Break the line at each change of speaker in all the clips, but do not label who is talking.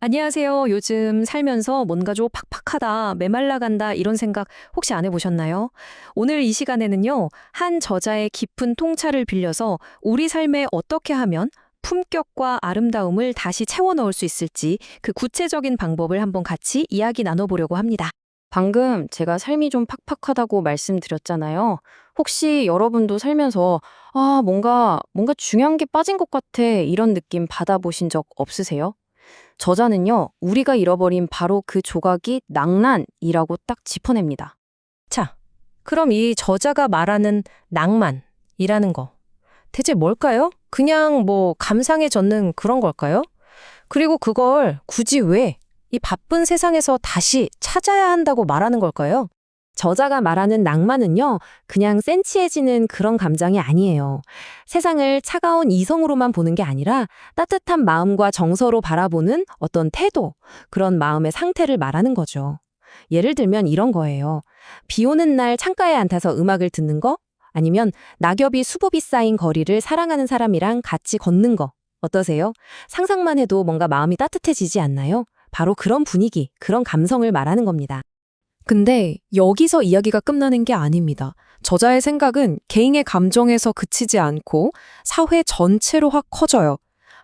안녕하세요. 요즘 살면서 뭔가 좀 팍팍하다, 메말라 간다 이런 생각 혹시 안 해보셨나요? 오늘 이 시간에는요, 한 저자의 깊은 통찰을 빌려서 우리 삶에 어떻게 하면 품격과 아름다움을 다시 채워 넣을 수 있을지 그 구체적인 방법을 한번 같이 이야기 나눠보려고 합니다.
방금 제가 삶이 좀 팍팍하다고 말씀드렸잖아요. 혹시 여러분도 살면서 뭔가 중요한 게 빠진 것 같아 이런 느낌 받아보신 적 없으세요? 저자는요, 우리가 잃어버린 바로 그 조각이 낭만이라고 딱 짚어냅니다.
자, 그럼 이 저자가 말하는 낭만이라는 거, 대체 뭘까요? 그냥 뭐 감상에 젖는 그런 걸까요? 그리고 그걸 굳이 왜 이 바쁜 세상에서 다시 찾아야 한다고 말하는 걸까요? 저자가 말하는 낭만은요, 그냥 센치해지는 그런 감정이 아니에요. 세상을 차가운 이성으로만 보는 게 아니라 따뜻한 마음과 정서로 바라보는 어떤 태도, 그런 마음의 상태를 말하는 거죠. 예를 들면 이런 거예요. 비 오는 날 창가에 앉아서 음악을 듣는 거? 아니면 낙엽이 수북이 쌓인 거리를 사랑하는 사람이랑 같이 걷는 거. 어떠세요? 상상만 해도 뭔가 마음이 따뜻해지지 않나요? 바로 그런 분위기, 그런 감성을 말하는 겁니다.
근데 여기서 이야기가 끝나는 게 아닙니다. 저자의 생각은 개인의 감정에서 그치지 않고 사회 전체로 확 커져요.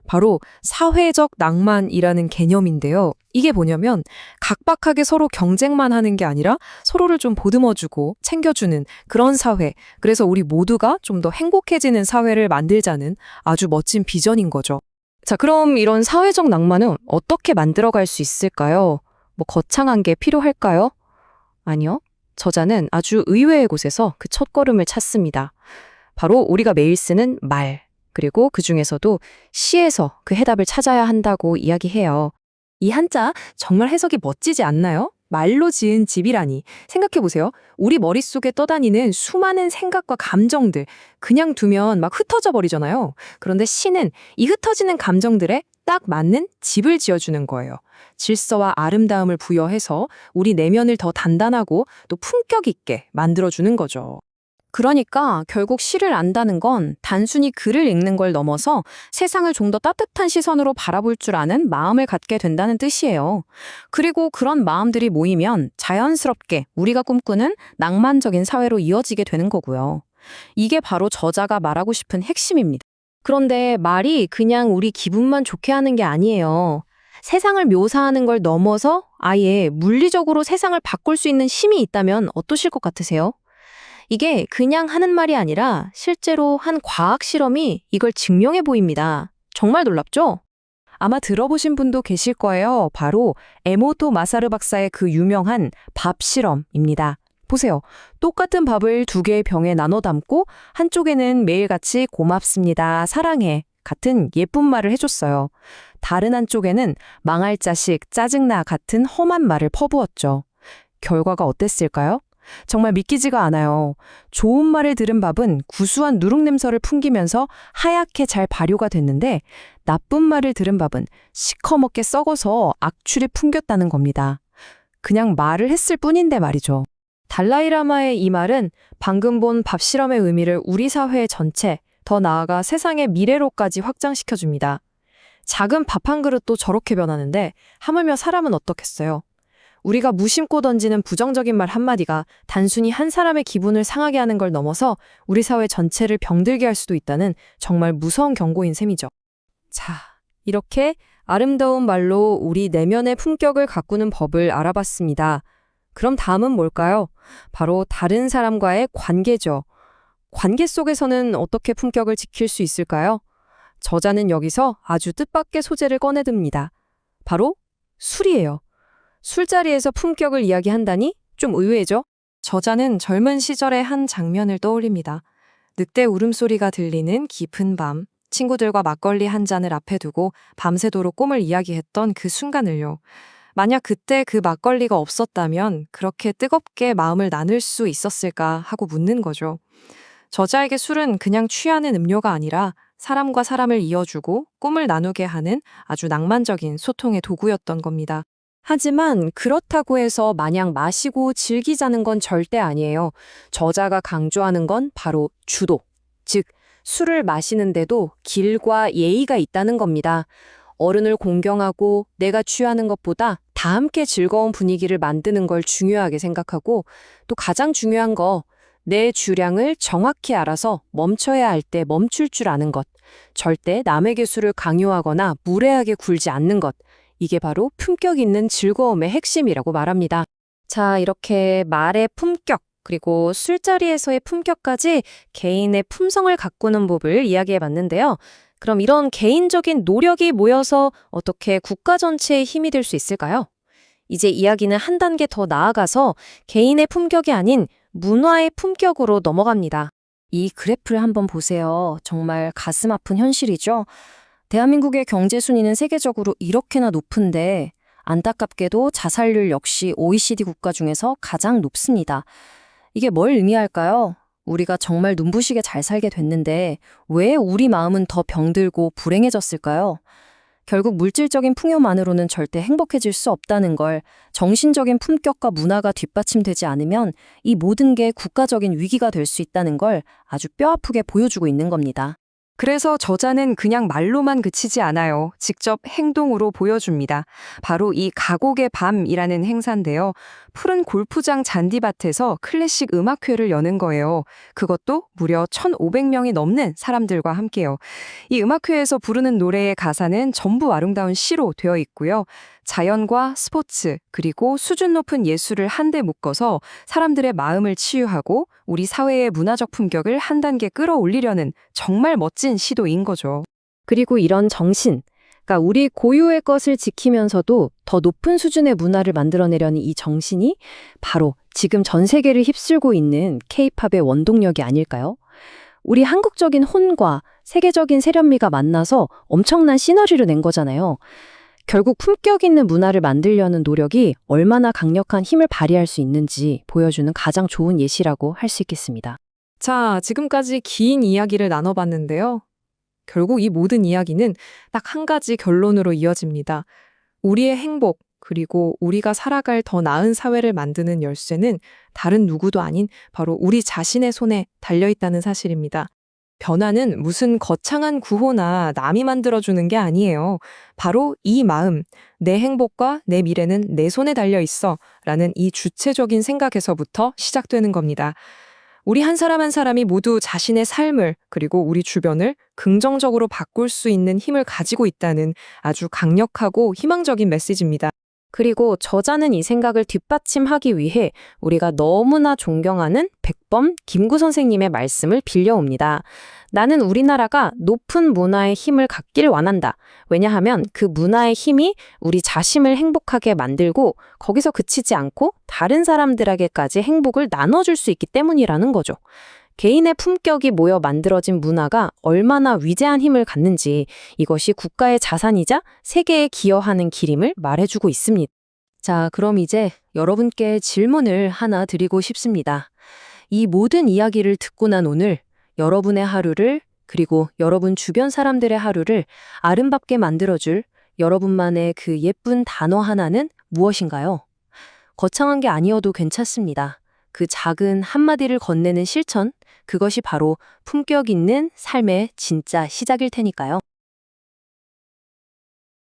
바로 사회적 낭만이라는 개념인데요. 이게 뭐냐면 각박하게 서로 경쟁만 하는 게 아니라 서로를 좀 보듬어주고 챙겨주는 그런 사회. 그래서 우리 모두가 좀 더 행복해지는 사회를 만들자는 아주 멋진 비전인 거죠.
자, 그럼 이런 사회적 낭만은 어떻게 만들어갈 수 있을까요? 뭐 거창한 게 필요할까요? 아니요. 저자는 아주 의외의 곳에서 그 첫걸음을 찾습니다. 바로 우리가 매일 쓰는 말, 그리고 그 중에서도 시에서 그 해답을 찾아야 한다고 이야기해요.
이 한자 정말 해석이 멋지지 않나요? 말로 지은 집이라니. 생각해보세요. 우리 머릿속에 떠다니는 수많은 생각과 감정들 그냥 두면 막 흩어져 버리잖아요. 그런데 시는 이 흩어지는 감정들에 딱 맞는 집을 지어주는 거예요. 질서와 아름다움을 부여해서 우리 내면을 더 단단하고 또 품격 있게 만들어주는 거죠. 그러니까 결국 시를 안다는 건 단순히 글을 읽는 걸 넘어서 세상을 좀 더 따뜻한 시선으로 바라볼 줄 아는 마음을 갖게 된다는 뜻이에요. 그리고 그런 마음들이 모이면 자연스럽게 우리가 꿈꾸는 낭만적인 사회로 이어지게 되는 거고요. 이게 바로 저자가 말하고 싶은 핵심입니다. 그런데 말이 그냥 우리 기분만 좋게 하는 게 아니에요. 세상을 묘사하는 걸 넘어서 아예 물리적으로 세상을 바꿀 수 있는 힘이 있다면 어떠실 것 같으세요? 이게 그냥 하는 말이 아니라 실제로 한 과학 실험이 이걸 증명해 보입니다. 정말 놀랍죠? 아마 들어보신 분도 계실 거예요. 바로 에모토 마사르 박사의 그 유명한 밥 실험입니다. 보세요. 똑같은 밥을 두 개의 병에 나눠 담고 한쪽에는 매일같이 고맙습니다, 사랑해 같은 예쁜 말을 해줬어요. 다른 한쪽에는 망할 자식, 짜증나 같은 험한 말을 퍼부었죠. 결과가 어땠을까요? 정말 믿기지가 않아요. 좋은 말을 들은 밥은 구수한 누룩냄새를 풍기면서 하얗게 잘 발효가 됐는데 나쁜 말을 들은 밥은 시커멓게 썩어서 악취를 풍겼다는 겁니다. 그냥 말을 했을 뿐인데 말이죠. 달라이라마의 이 말은 방금 본 밥 실험의 의미를 우리 사회 전체, 더 나아가 세상의 미래로까지 확장시켜줍니다. 작은 밥 한 그릇도 저렇게 변하는데 하물며 사람은 어떻겠어요? 우리가 무심코 던지는 부정적인 말 한마디가 단순히 한 사람의 기분을 상하게 하는 걸 넘어서 우리 사회 전체를 병들게 할 수도 있다는 정말 무서운 경고인 셈이죠. 자, 이렇게 아름다운 말로 우리 내면의 품격을 가꾸는 법을 알아봤습니다. 그럼 다음은 뭘까요? 바로 다른 사람과의 관계죠. 관계 속에서는 어떻게 품격을 지킬 수 있을까요? 저자는 여기서 아주 뜻밖의 소재를 꺼내듭니다. 바로 술이에요. 술자리에서 품격을 이야기한다니 좀 의외죠? 저자는 젊은 시절의 한 장면을 떠올립니다. 늑대 울음소리가 들리는 깊은 밤, 친구들과 막걸리 한 잔을 앞에 두고 밤새도록 꿈을 이야기했던 그 순간을요. 만약 그때 그 막걸리가 없었다면 그렇게 뜨겁게 마음을 나눌 수 있었을까 하고 묻는 거죠. 저자에게 술은 그냥 취하는 음료가 아니라 사람과 사람을 이어주고 꿈을 나누게 하는 아주 낭만적인 소통의 도구였던 겁니다. 하지만 그렇다고 해서 마냥 마시고 즐기자는 건 절대 아니에요. 저자가 강조하는 건 바로 주도, 즉 술을 마시는데도 길과 예의가 있다는 겁니다.
어른을 공경하고 내가 취하는 것보다 다 함께 즐거운 분위기를 만드는 걸 중요하게 생각하고 또 가장 중요한 거 내 주량을 정확히 알아서 멈춰야 할 때 멈출 줄 아는 것. 절대 남에게 술을 강요하거나 무례하게 굴지 않는 것. 이게 바로 품격 있는 즐거움의 핵심이라고 말합니다. 자, 이렇게 말의 품격, 그리고 술자리에서의 품격까지 개인의 품성을 가꾸는 법을 이야기해 봤는데요. 그럼 이런 개인적인 노력이 모여서 어떻게 국가 전체의 힘이 될 수 있을까요? 이제 이야기는 한 단계 더 나아가서 개인의 품격이 아닌 문화의 품격으로 넘어갑니다. 이 그래프를 한번 보세요. 정말 가슴 아픈 현실이죠. 대한민국의 경제 순위는 세계적으로 이렇게나 높은데 안타깝게도 자살률 역시 OECD 국가 중에서 가장 높습니다. 이게 뭘 의미할까요? 우리가 정말 눈부시게 잘 살게 됐는데 왜 우리 마음은 더 병들고 불행해졌을까요? 결국 물질적인 풍요만으로는 절대 행복해질 수 없다는 걸, 정신적인 품격과 문화가 뒷받침되지 않으면 이 모든 게 국가적인 위기가 될 수 있다는 걸 아주 뼈아프게 보여주고 있는 겁니다.
그래서 저자는 그냥 말로만 그치지 않아요. 직접 행동으로 보여줍니다. 바로 이 가곡의 밤이라는 행사인데요. 푸른 골프장 잔디밭에서 클래식 음악회를 여는 거예요. 그것도 무려 1,500명이 넘는 사람들과 함께요. 이 음악회에서 부르는 노래의 가사는 전부 아름다운 시로 되어 있고요. 자연과 스포츠, 그리고 수준 높은 예술을 한데 묶어서 사람들의 마음을 치유하고 우리 사회의 문화적 품격을 한 단계 끌어올리려는 정말 멋진 시도인 거죠.
그리고 이런 정신, 그러니까 우리 고유의 것을 지키면서도 더 높은 수준의 문화를 만들어내려는 이 정신이 바로 지금 전 세계를 휩쓸고 있는 K-팝의 원동력이 아닐까요? 우리 한국적인 혼과 세계적인 세련미가 만나서 엄청난 시너지를 낸 거잖아요. 결국 품격 있는 문화를 만들려는 노력이 얼마나 강력한 힘을 발휘할 수 있는지 보여주는 가장 좋은 예시라고 할 수 있겠습니다.
자, 지금까지 긴 이야기를 나눠봤는데요. 결국 이 모든 이야기는 딱 한 가지 결론으로 이어집니다. 우리의 행복, 그리고 우리가 살아갈 더 나은 사회를 만드는 열쇠는 다른 누구도 아닌 바로 우리 자신의 손에 달려있다는 사실입니다. 변화는 무슨 거창한 구호나 남이 만들어주는 게 아니에요. 바로 이 마음, 내 행복과 내 미래는 내 손에 달려있어 라는 이 주체적인 생각에서부터 시작되는 겁니다. 우리 한 사람 한 사람이 모두 자신의 삶을 그리고 우리 주변을 긍정적으로 바꿀 수 있는 힘을 가지고 있다는 아주 강력하고 희망적인 메시지입니다.
그리고 저자는 이 생각을 뒷받침하기 위해 우리가 너무나 존경하는 백범 김구 선생님의 말씀을 빌려옵니다. 나는 우리나라가 높은 문화의 힘을 갖길 원한다. 왜냐하면 그 문화의 힘이 우리 자신을 행복하게 만들고 거기서 그치지 않고 다른 사람들에게까지 행복을 나눠줄 수 있기 때문이라는 거죠. 개인의 품격이 모여 만들어진 문화가 얼마나 위대한 힘을 갖는지 이것이 국가의 자산이자 세계에 기여하는 길임을 말해주고 있습니다. 자, 그럼 이제 여러분께 질문을 하나 드리고 싶습니다. 이 모든 이야기를 듣고 난 오늘 여러분의 하루를 그리고 여러분 주변 사람들의 하루를 아름답게 만들어줄 여러분만의 그 예쁜 단어 하나는 무엇인가요? 거창한 게 아니어도 괜찮습니다. 그 작은 한마디를 건네는 실천, 그것이 바로 품격 있는 삶의 진짜 시작일 테니까요.